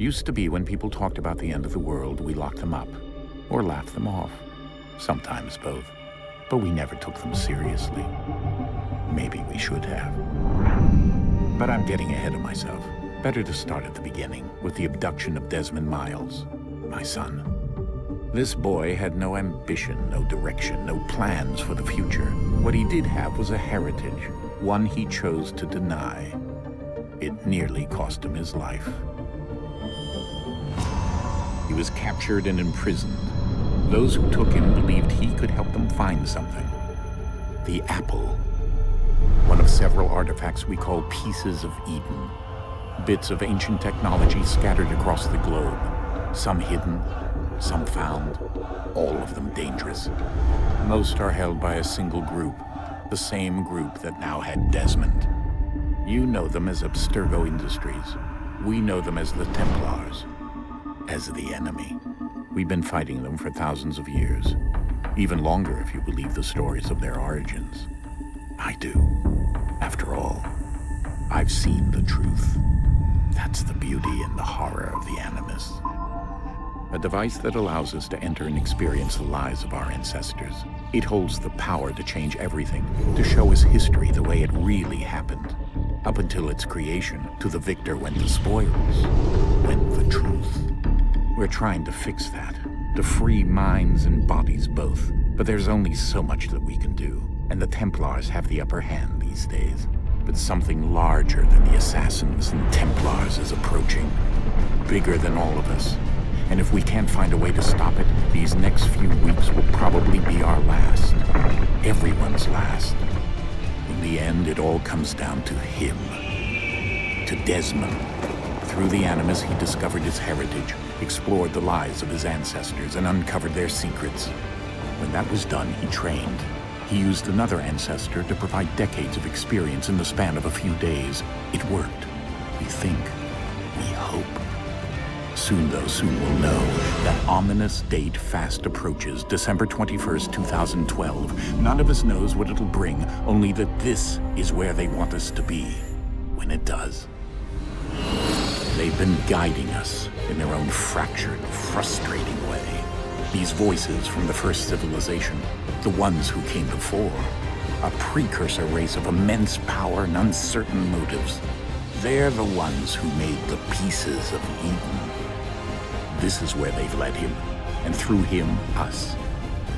Used to be when people talked about the end of the world, we locked them up, or laughed them off. Sometimes both. But we never took them seriously. Maybe we should have. But I'm getting ahead of myself. Better to start at the beginning, with the abduction of Desmond Miles, my son. This boy had no ambition, no direction, no plans for the future. What he did have was a heritage, one he chose to deny. It nearly cost him his life. He was captured and imprisoned. Those who took him believed he could help them find something. The apple. One of several artifacts we call pieces of Eden. Bits of ancient technology scattered across the globe. Some hidden, some found, all of them dangerous. Most are held by a single group, the same group that now had Desmond. You know them as Abstergo Industries. We know them as the Templars, as the enemy. We've been fighting them for thousands of years, even longer if you believe the stories of their origins. I do. After all, I've seen the truth. That's the beauty and the horror of the Animus. A device that allows us to enter and experience the lives of our ancestors. It holds the power to change everything, to show us history the way it really happened. Up until its creation, to the victor went the spoils, went the truth. We're trying to fix that, to free minds and bodies both. But there's only so much that we can do, and the Templars have the upper hand these days. But something larger than the Assassins and Templars is approaching, bigger than all of us. And if we can't find a way to stop it, these next few weeks will probably be our last. Everyone's last. In the end, it all comes down to him. To Desmond. Through the Animus, he discovered his heritage, explored the lives of his ancestors, and uncovered their secrets. When that was done, he trained. He used another ancestor to provide decades of experience in the span of a few days. It worked. We think. We hope. Soon, though, soon we'll know. That ominous date fast approaches, December 21st, 2012. None of us knows what it'll bring, only that this is where they want us to be when it does. They've been guiding us in their own fractured, frustrating way. These voices from the first civilization, the ones who came before, a precursor race of immense power and uncertain motives. They're the ones who made the pieces of Eden. This is where they've led him, and through him, us.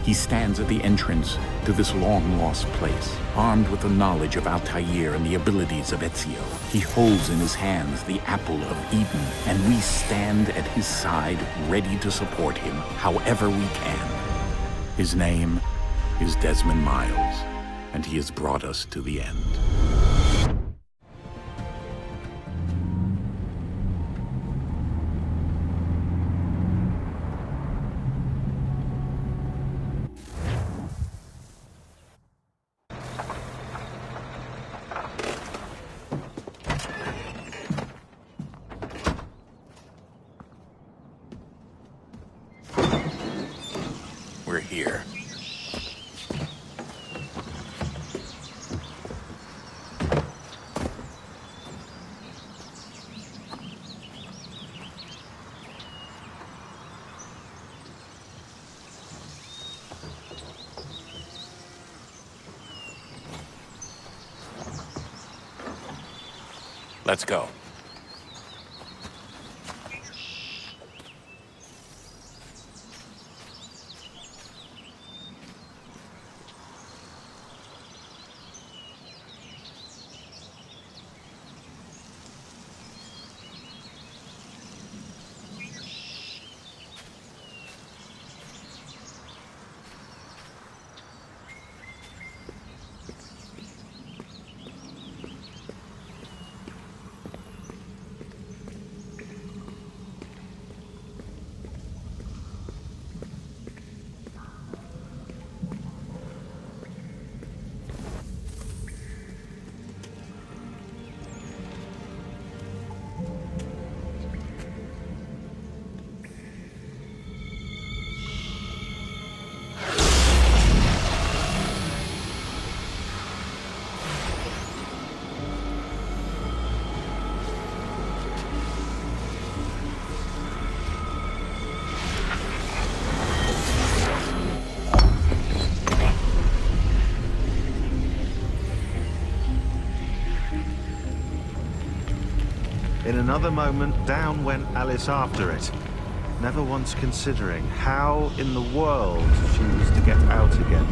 He stands at the entrance to this long-lost place, armed with the knowledge of Altair and the abilities of Ezio. He holds in his hands the apple of Eden, and we stand at his side, ready to support him however we can. His name is Desmond Miles, and he has brought us to the end. We're here. Let's go. another moment, down went Alice after it, never once considering how in the world she was to get out again.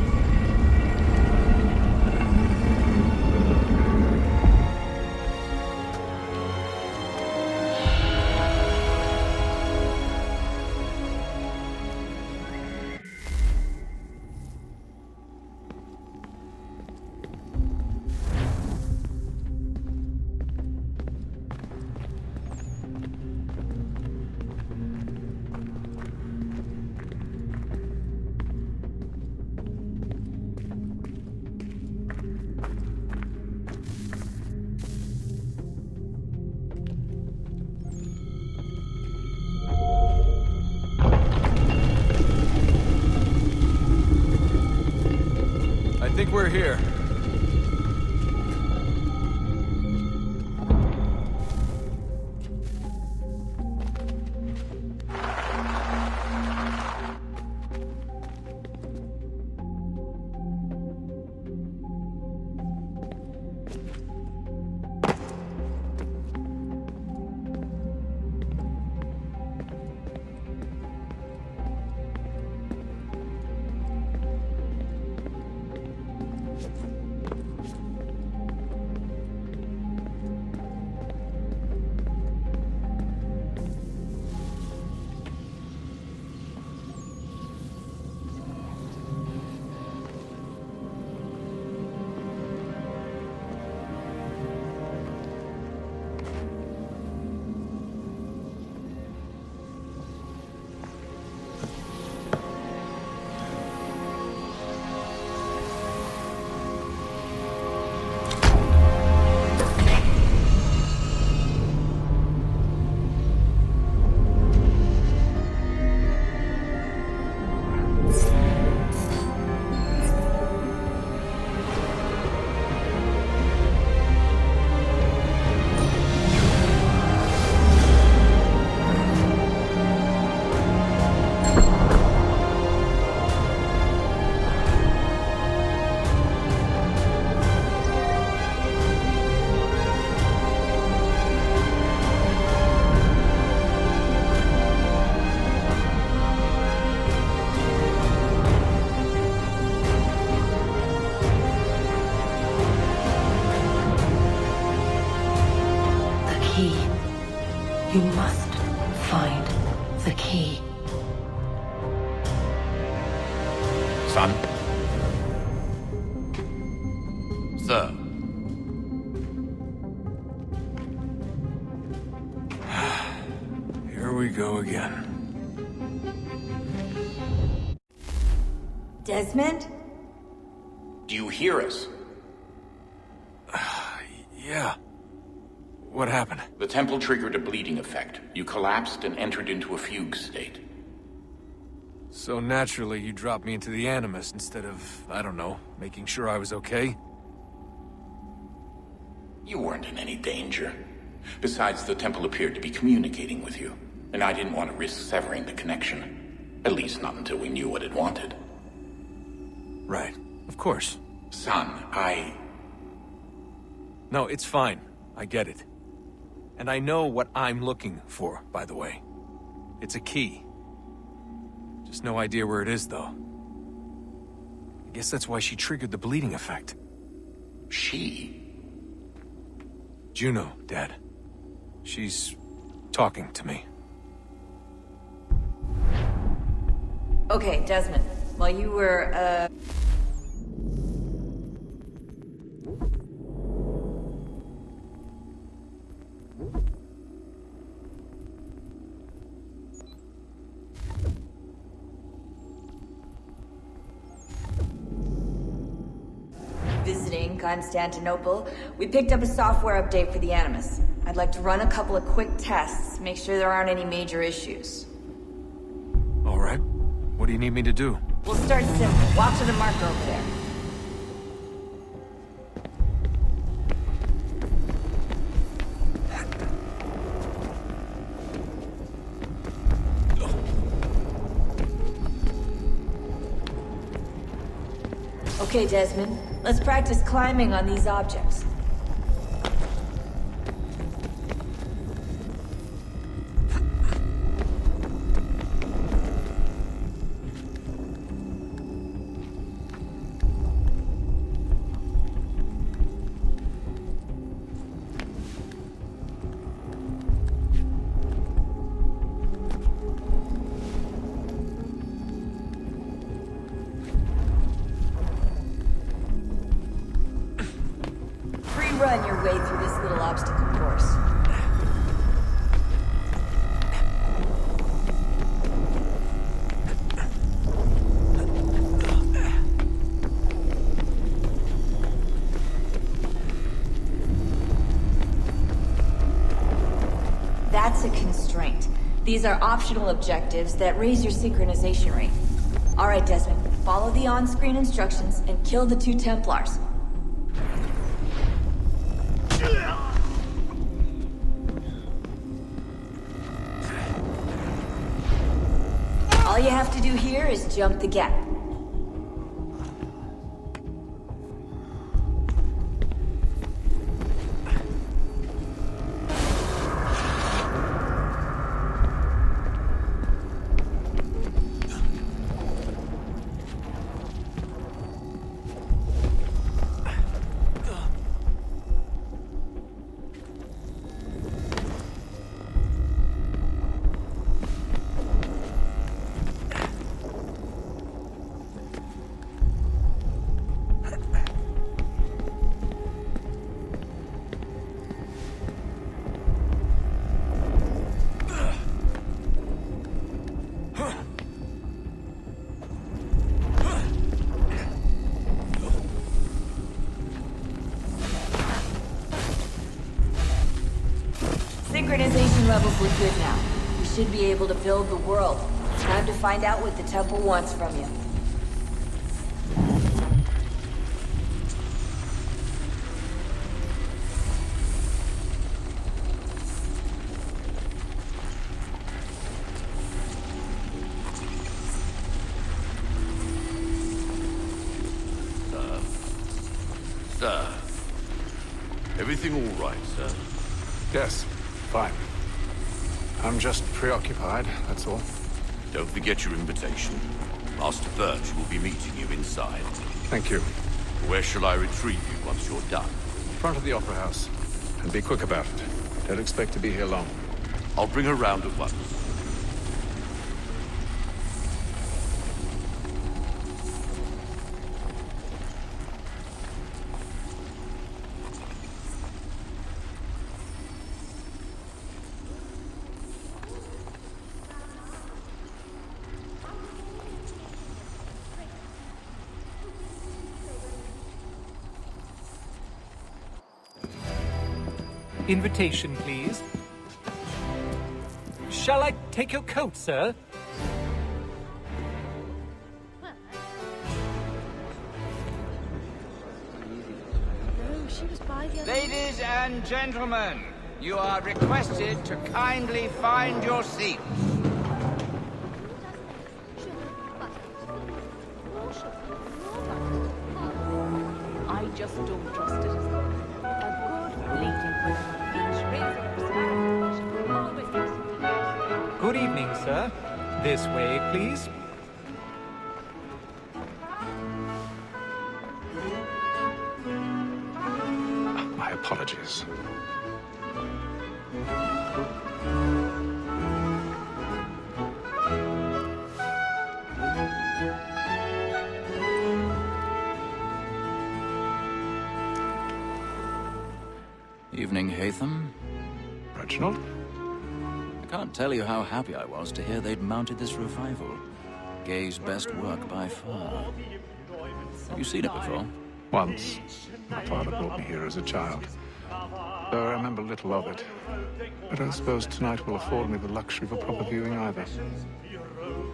I think we're here. You must find the key. Son? Sir. Here we go again. Desmond? Do you hear us? Yeah. What happened? The temple triggered a bleeding effect. You collapsed and entered into a fugue state. So naturally, you dropped me into the Animus instead of, I don't know, making sure I was okay? You weren't in any danger. Besides, the temple appeared to be communicating with you, and I didn't want to risk severing the connection. At least not until we knew what it wanted. Right. Of course. Son, No, it's fine. I get it. And I know what I'm looking for, by the way. It's a key. Just no idea where it is, though. I guess that's why she triggered the bleeding effect. She? Juno, Dad. She's talking to me. Okay, Desmond. While you were, visiting Constantinople, we picked up a software update for the Animus. I'd like to run a couple of quick tests, make sure there aren't any major issues. All right. What do you need me to do? We'll start simple. Walk to the marker over there. Okay, Desmond. Let's practice climbing on these objects. run your way through this little obstacle course. That's a constraint. These are optional objectives that raise your synchronization rate. Alright, Desmond. Follow the on-screen instructions and kill the 2 Templars. All you have to do here is jump the gap. Synchronization levels look good now. We should be able to build the world. Time to find out what the temple wants from you. Sir. Everything all right, sir? Yes, fine. I'm just preoccupied, that's all. Don't forget your invitation. Master Birch will be meeting you inside. Thank you. Where shall I retrieve you once you're done? Front of the Opera House. And be quick about it. Don't expect to be here long. I'll bring her round at once. Invitation, please. Shall I take your coat, sir? Ladies and gentlemen, you are requested to kindly find your seats. I just don't trust it. A good lady. Good evening, sir. This way, please. My apologies. Evening, Hatham. Reginald? I can't tell you how happy I was to hear they'd mounted this revival. Gay's best work by far. Have you seen it before? Once. My father brought me here as a child. Though I remember little of it. But I suppose tonight will afford me the luxury of a proper viewing either.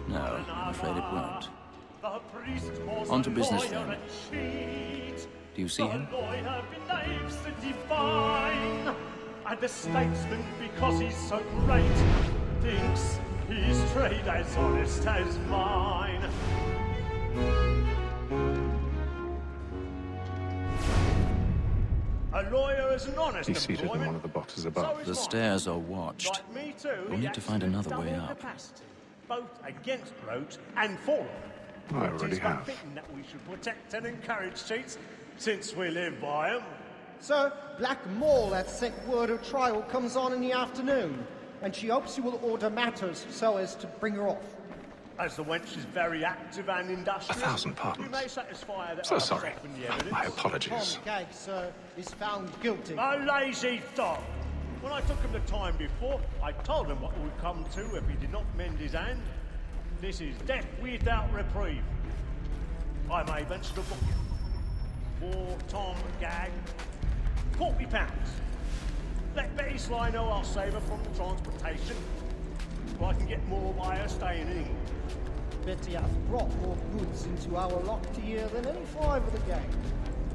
No, I'm afraid it won't. On to business then. Do you see him? And the statesman, because he's so great, thinks his trade as honest as mine. A lawyer is an honest He's seated in employment. one of the boxes above. The stairs are watched. Like me too, We'll he need to find acts in another way double up. capacity, both against roach and for them. I It already is but have. fitting that we should protect and encourage cheats, since we live by them. Sir, Black Mall hath sent word of trial comes on in the afternoon, and she hopes you will order matters so as to bring her off. As the wench is very active and industrious, 1,000 pardons. we may satisfy her that So I've sorry. softened the evidence. My apologies. Tom Gag, sir, is found guilty. A lazy dog! When I took him the time before, I told him what would come to if he did not mend his hand. This is death without reprieve. I may venture to book him. For Tom Gag, £40. Let Betty Sly know I'll save her from the transportation, so I can get more by her staying in England. Betty hath brought more goods into our locked here than any five of the gang.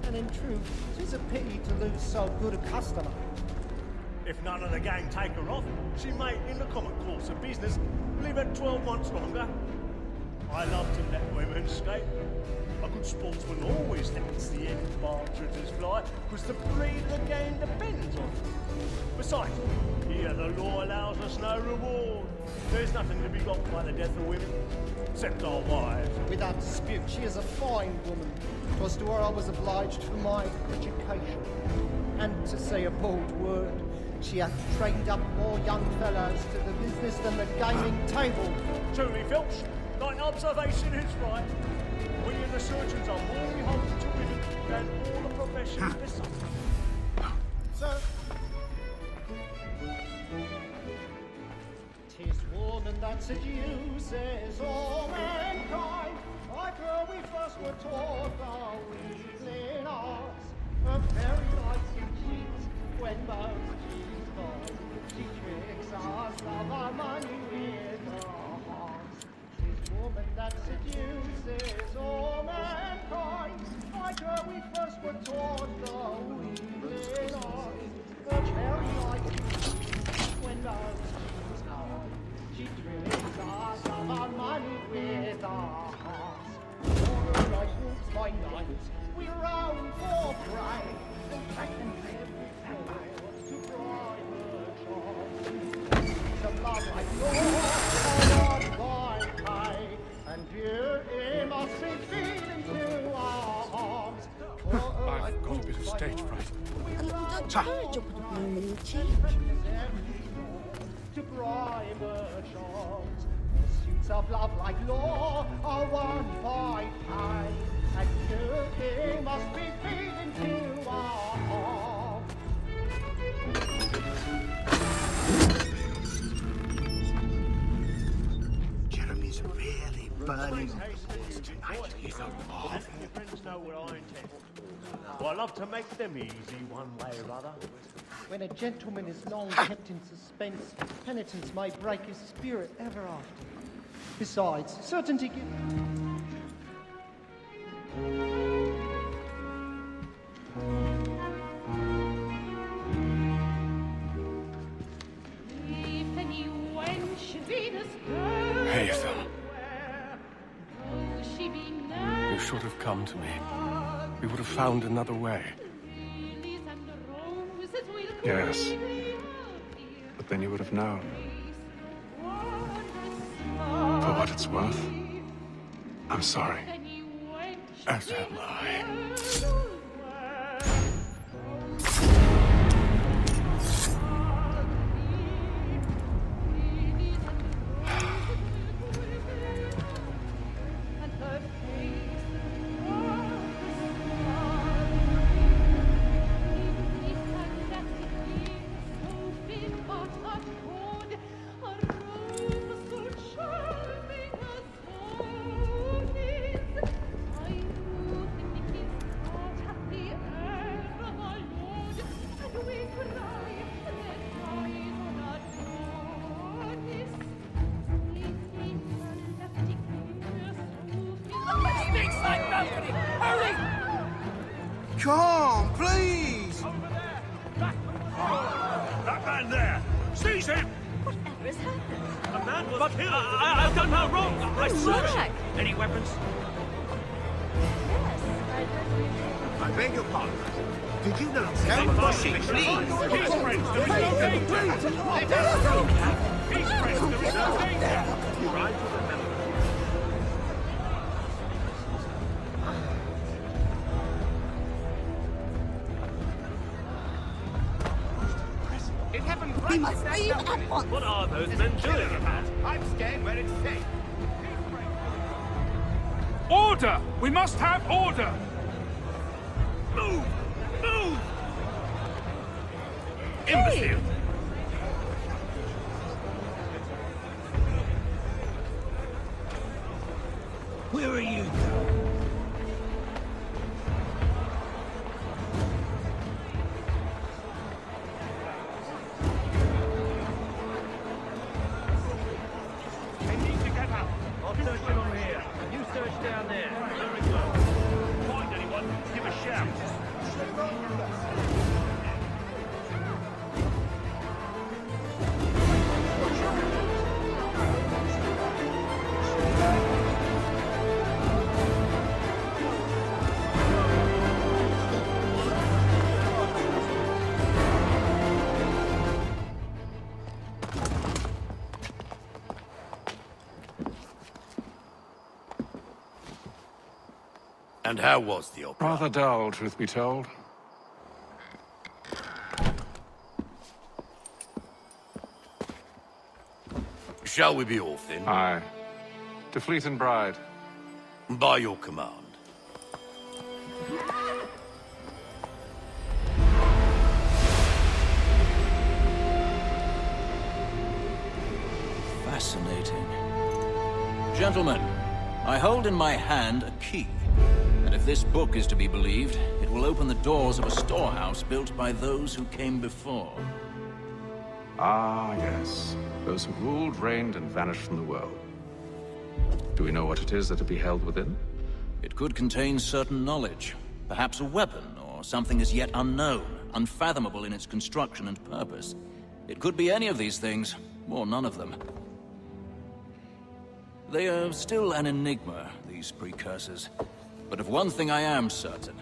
And in truth, 'tis a pity to lose so good a customer. If none of the gang take her off, she may, in the common course of business, live at 12 months longer. I love to let women escape. A good sportsman always lets the end partridges fly, because the breed of the game depends on it. Besides, here the law allows us no reward. There's nothing to be got by the death of women, except our wives. Without dispute, she is a fine woman. 'Twas to her I was obliged for my education. And to say a bold word, she hath trained up more young fellows to the business than the gaming table. Truly, Filch, thine observation is right. We and the surgeons are more beholden to women than all the professions besides. Sir. 'Tis woman that seduces all mankind. Like her we first were taught our weakling arts. Her very life you cheat when most she's gone. She tricks us of our money with her hearts. 'Tis woman that seduces all mankind. Like her we first were taught our weakling arts. Her very life you cheat when most she's gone. She tricks us of our money with our hearts. For her life moves by night, we round for prey, and track and every foil to bribe her charms. The love like yours, not by pay, and you must be feeding to our arms. I've got a bit of stage fright. To bribe her charms. Pursuits of love like law are won by pay, and you must be feeding to our arms. Jeremy's really burning on the boards tonight. He's a mob. Your friends know what I intend. Well, I love to make them easy one way or other. When a gentleman is long kept in suspense, penitence may break his spirit ever after. Besides, certainty gives... Hey, Ethel. You should have come to me. We would have found another way. Yes. But then you would have known. For what it's worth, I'm sorry. As am I. Come, please! That man there! Seize him! Whatever has happened? A man was killed! I've done no wrong! I searched him! Any weapons? I beg your pardon. Did you know? Don't push it, please! Peace, friends! There is no danger! Peace, friends! There is no danger! You ride with the member. It happened right. We must leave at once. What are those men doing about? I'm scared where it's safe. Order! We must have order! Move! Move! Imbecile! Where are you? I need to get out. I'll search along here. You search down there. Very well. Find anyone, give a shout. And how was the opera? Rather dull, truth be told. Shall we be off then? Aye. To Fleet and Bride. By your command. Fascinating. Gentlemen, I hold in my hand a key. And if this book is to be believed, it will open the doors of a storehouse built by those who came before. Ah, yes. Those who ruled, reigned, and vanished from the world. Do we know what it is that will be held within? It could contain certain knowledge. Perhaps a weapon, or something as yet unknown, unfathomable in its construction and purpose. It could be any of these things, or none of them. They are still an enigma, these precursors. But of one thing I am certain.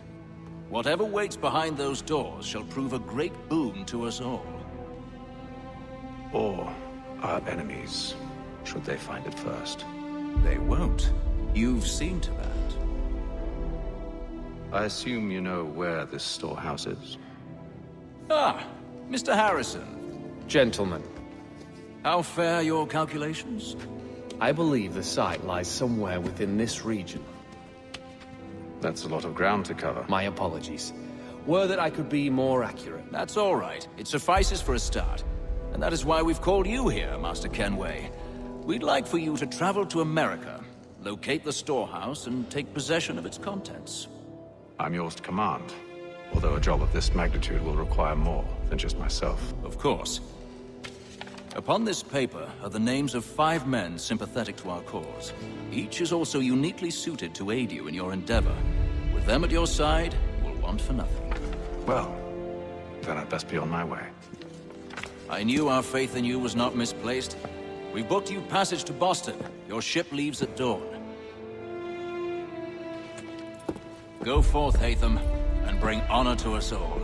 Whatever waits behind those doors shall prove a great boon to us all. Or our enemies, should they find it first. They won't. You've seen to that. I assume you know where this storehouse is? Ah, Mr. Harrison. Gentlemen. How fare your calculations? I believe the site lies somewhere within this region. That's a lot of ground to cover. My apologies. Were that I could be more accurate. That's all right. It suffices for a start. And that is why we've called you here, Master Kenway. We'd like for you to travel to America, locate the storehouse, and take possession of its contents. I'm yours to command. Although a job of this magnitude will require more than just myself. Of course. Upon this paper are the names of 5 men sympathetic to our cause. Each is also uniquely suited to aid you in your endeavor. With them at your side, you will want for nothing. Well, then I'd best be on my way. I knew our faith in you was not misplaced. We booked you passage to Boston. Your ship leaves at dawn. Go forth, Hatham, and bring honor to us all.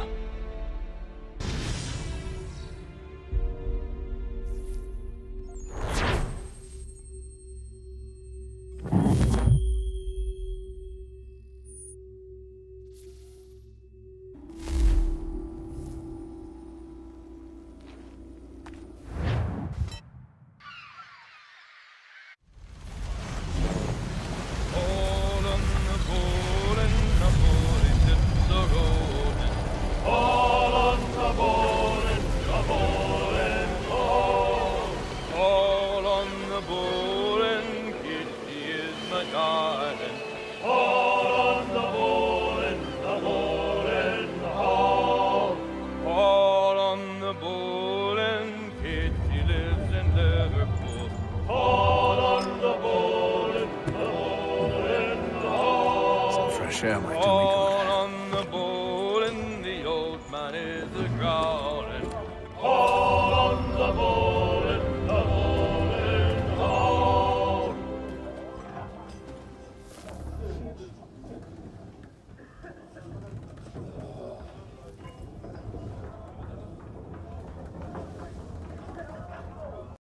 Share my tummy.